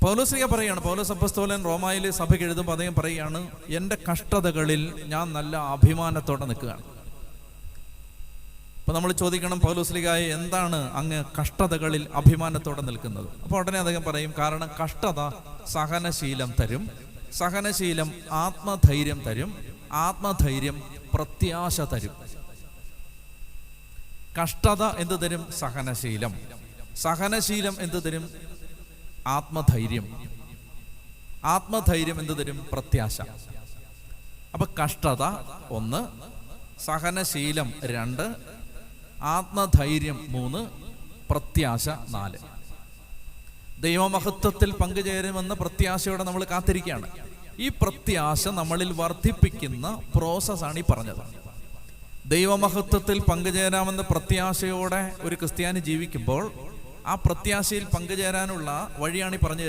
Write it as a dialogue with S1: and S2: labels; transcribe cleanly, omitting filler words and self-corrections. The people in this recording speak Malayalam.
S1: പൗലോസ്ലീഹ പറയുകയാണ്, പൗലോസ് അപ്പോസ്തലൻ റോമായിലെ സഭയ്ക്ക് എഴുതുമ്പോൾ അദ്ദേഹം പറയുകയാണ്, എൻ്റെ കഷ്ടതകളിൽ ഞാൻ നല്ല അഭിമാനത്തോടെ നിൽക്കുകയാണ്. അപ്പോൾ നമ്മൾ ചോദിക്കണം, പൗലോസ്ലീഹായെ എന്താണ് അങ്ങ് കഷ്ടതകളിൽ അഭിമാനത്തോടെ നിൽക്കുന്നത്? അപ്പോൾ ഉടനെ അദ്ദേഹം പറയും, കാരണം കഷ്ടത സഹനശീലം തരും, സഹനശീലം ആത്മധൈര്യം തരും, ആത്മധൈര്യം പ്രത്യാശ തരും. കഷ്ടത എന്ത് തരും? സഹനശീലം. സഹനശീലം എന്ത് തരും? ആത്മധൈര്യം. ആത്മധൈര്യം എന്ത് തരും? പ്രത്യാശ. അപ്പൊ കഷ്ടത 1, സഹനശീലം 2, ആത്മധൈര്യം 3, പ്രത്യാശ 4. ദൈവമഹത്വത്തിൽ പങ്കുചേരുമെന്ന പ്രത്യാശയോടെ നമ്മൾ കാത്തിരിക്കുകയാണ്. ഈ പ്രത്യാശ നമ്മളിൽ വർദ്ധിപ്പിക്കുന്ന പ്രോസസ്സാണ് ഈ പറഞ്ഞത്. ദൈവമഹത്വത്തിൽ പങ്കുചേരാമെന്ന പ്രത്യാശയോടെ ഒരു ക്രിസ്ത്യാനി ജീവിക്കുമ്പോൾ ആ പ്രത്യാശയിൽ പങ്കുചേരാനുള്ള വഴിയാണ് ഈ പറഞ്ഞു തരുന്നത്.